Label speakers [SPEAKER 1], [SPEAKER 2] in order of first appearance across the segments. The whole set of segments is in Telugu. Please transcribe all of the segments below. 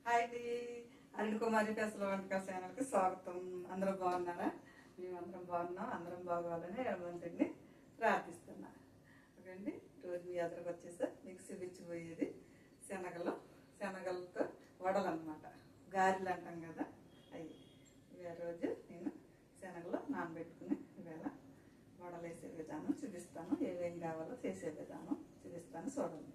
[SPEAKER 1] హాయ్ అండి, అరుణ్ కుమారి పెసల వంటకాల ఛానల్కి స్వాగతం. అందరూ బాగున్నారా? మేమందరం బాగున్నాం. అందరం బాగోవాలని భగవంతుడిని ప్రార్థిస్తున్నా. ఓకేండి, రోజు మీ ఎదురుకు వచ్చేసా మిక్సీ విచ్చిపోయేది శనగలతో వడలు అనమాట, గారెలు అంటాం కదా అవి. ఇవాళ రోజు నేను శనగలు నానబెట్టుకుని ఇవాళ వడలు వేసే విధానం చూపిస్తాను. ఏమేం కావాలో చేసే విధానం చూపిస్తాను, చూడండి.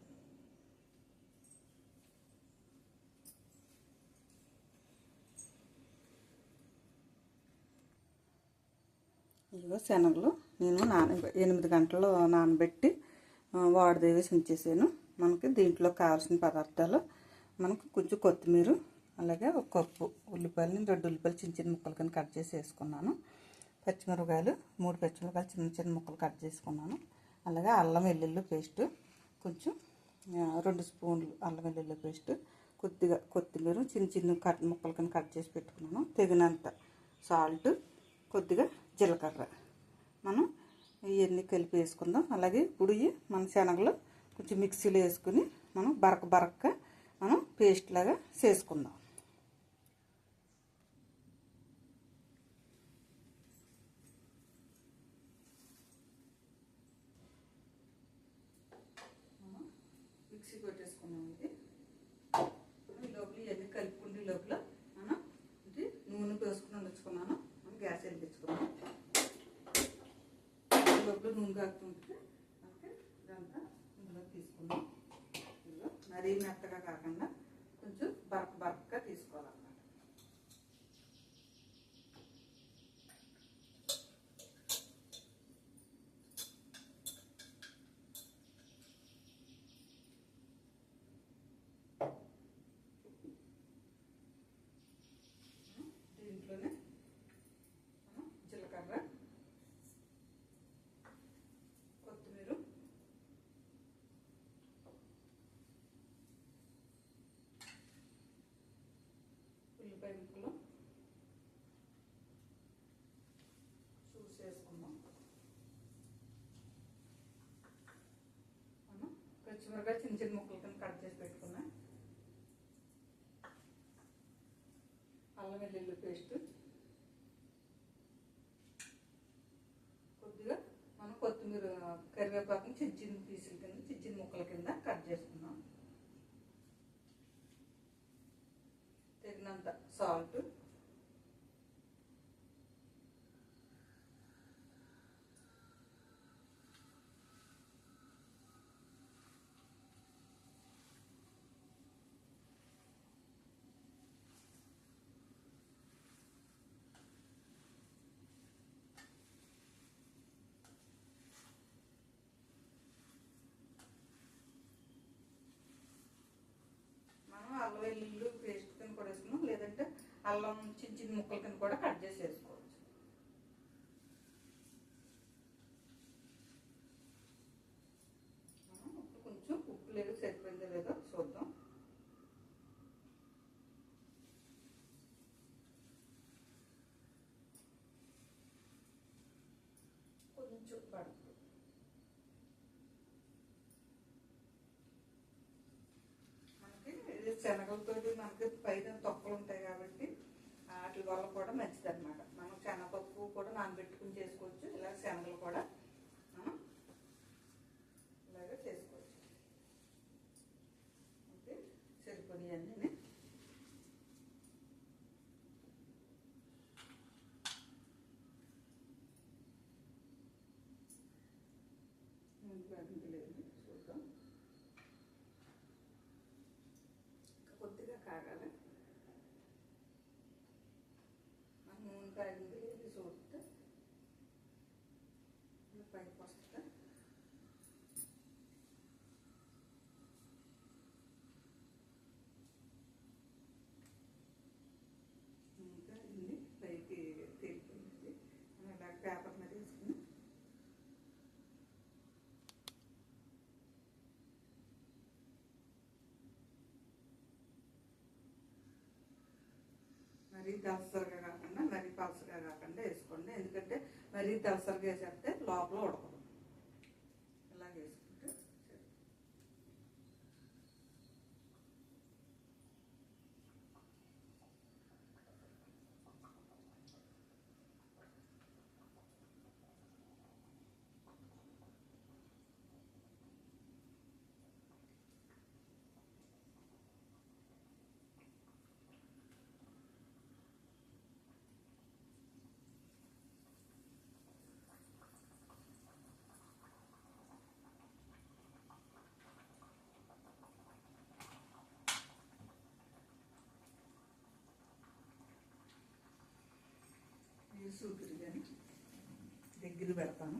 [SPEAKER 1] ఇదిగో శనగలు నేను 8 గంటలు నానబెట్టి వాడదేవేసి ఉంచేసాను. మనకి దీంట్లో కావాల్సిన పదార్థాలు, మనకు కొంచెం కొత్తిమీర, అలాగే ఒక కప్పు ఉల్లిపాయలు, 2 ఉల్లిపాయలు చిన్న చిన్న ముక్కలు కింద కట్ చేసి వేసుకున్నాను. పచ్చిమిరపకాయలు 3 పచ్చిమిరపకాయలు చిన్న చిన్న ముక్కలు కట్ చేసుకున్నాను. అలాగే అల్లం వెల్లుల్లి పేస్ట్, కొంచెం 2 స్పూన్లు అల్లం వెల్లుల్లి పేస్ట్, కొద్దిగా కొత్తిమీర చిన్న చిన్న ముక్కలు కింద కట్ చేసి పెట్టుకున్నాను. తగినంత సాల్ట్, కొద్దిగా జీలకర్ర మనం ఇవన్నీ కలిపి వేసుకుందాం. అలాగే ఇప్పుడు మన శనగలు కొంచెం మిక్సీలో వేసుకుని మనం బరక మనం పేస్ట్ లాగా చేసుకుందాం. మనం మిక్సీ కొట్టేసుకున్నాం. ఇది ఇప్పుడు ఈ లోపల ఇవన్నీ కలుపుకుంటే లోపల మనం ఇది నూనె పోసుకుని ఉంచుకున్నాను. మనం గ్యాస్ వెలిగించుకున్నాం. లోపల నూనె కాకుంటే అంటే ఇదంతా ఇందులో తీసుకున్నాం. ఇందులో మరీ మెత్తగా కాకుండా కొంచెం బరకగా తీసుకోవాలన్నమాట. దీంట్లోనే మనం జీలకర్ర, కొత్తిమీర, ఉల్లిపాయ ముక్కలు చూసి వేసుకుందాం. మనం పచ్చిమిరపకాయ చిన్న చిన్న ముక్కలు కింద కట్ చేసి పెట్టుకున్నాం. అల్లం వెల్లుల్లి పేస్ట్, కొద్దిగా మనం కొత్తిమీర, కరివేపాకుని చిన్న చిన్న పీసుల కింద చిన్న చిన్న ముక్కల కింద కట్ చేసుకున్నాం. తగినంత సాల్ట్, అల్లం వెల్లుల్లి పేస్ట్ కింద కూడా వేసుకున్నాం, లేదంటే అల్లం చిన్న చిన్న ముక్కల కింద కూడా కట్ చేసి వేసుకోవచ్చు. ఇప్పుడు కొంచెం ఉప్పు లేదు, సరిపోయిందో లేదో చూద్దాం. కొంచెం పడుతుంది. శనగలతో మనకి పైన తొక్కలు ఉంటాయి కాబట్టి వాటి వల్ల కూడా మంచిది అనమాట. మనం శనగపప్పు కూడా నానబెట్టుకుని చేసుకోవచ్చు, ఇలా శనగలు కూడా మనం ఇలాగే చేసుకోవచ్చు. ఓకే, సరిపోయినవన్నీ లేదు, చూద్దాం. కొద్దిగా కాగాలి. నూనె కాగింది లేదు చూస్తే పైకి వస్తుంది. ఇంకా ఇది పైకి తేలిపోయింది. ఇలా పేపర్ మీద వేసుకుని మరీ దలసరిగా కాకుండా మరీ పలసగా కాకుండా వేసుకోండి. ఎందుకంటే మరీ దలసరిగా వేసేస్తే లోపల ఉడకదు. ఇలాగ వేసుకుంటే చూపిరి కానీ దగ్గర పెడతాను.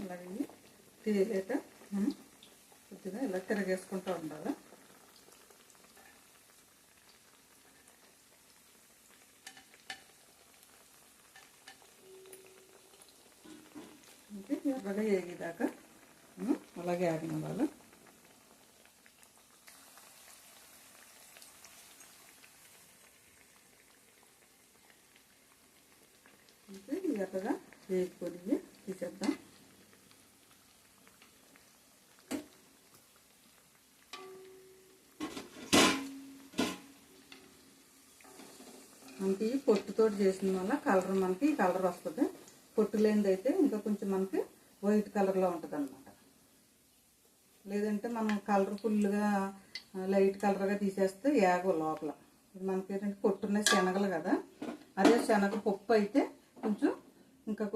[SPEAKER 1] ఇలాగే తేలేట మనం కొద్దిగా ఇలా తిరగేసుకుంటూ ఉండాలి. అంటే ఎర్రగా ఏగేదాకా అలాగే ఆగనివ్వాలి. అంటే ఎర్రగా వేగిపోయి తీసేద్దాం. మనకి పొట్టుతో చేసిన వల్ల కలర్ మనకి కలర్ వస్తుంది. పొట్టు లేనిది అయితే ఇంకా కొంచెం మనకి వైట్ కలర్లో ఉంటుంది అన్నమాట. లేదంటే మనం కలర్ఫుల్గా లైట్ కలర్గా తీసేస్తే ఏగో లోపల. మనకి ఏంటంటే పొట్టున్న శనగలు కదా, అదే శనగ పప్పు అయితే కొంచెం ఇంకా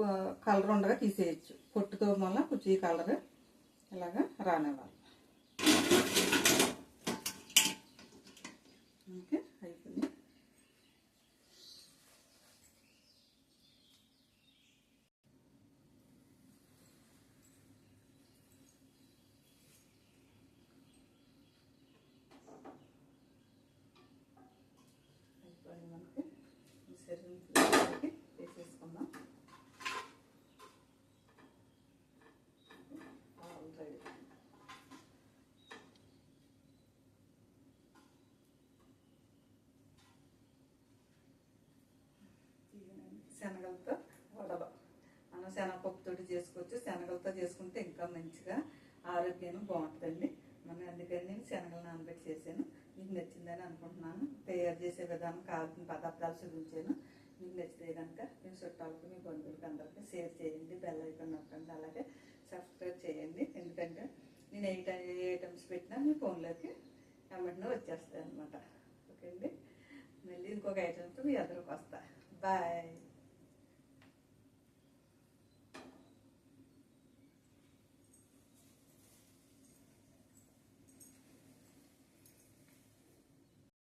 [SPEAKER 1] కలర్ ఉండగా తీసేయచ్చు. పొట్టుతో మళ్ళీ కొంచెం ఈ కలర్ ఇలాగా రానివ్వాలి. ఓకే, అయిపోయింది. మనకి శరీరం వేసేసుకుందాం. శనగలతో వడలు మనం శనగపప్పుతో చేసుకోవచ్చు. శనగలతో చేసుకుంటే ఇంకా మంచిగా ఆరోగ్యం బాగుంటుందండి. మనం అందుకని నేను శనగలు నానబెట్టి చేశాను. మీకు నచ్చిందని అనుకుంటున్నాను. తయారు చేసే విధానం కావాల్సిన పదార్థాలు చూపించాను. మీకు నచ్చితే కనుక మీ చుట్టాలకు మీ బంధువులకి అందరికీ షేర్ చేయండి. బెల్ ఐకాన్ నొక్కండి. అలాగే సబ్స్క్రైబ్ చేయండి. ఎందుకంటే నేను ఏ ఐటమ్స్ పెట్టినా మీ ఫోన్లోకి వెంటనే వచ్చేస్తాయి అనమాట. ఓకే అండి, మళ్ళీ ఇంకొక ఐటమ్తో మీ ఎదురుకు వస్తా. బాయ్.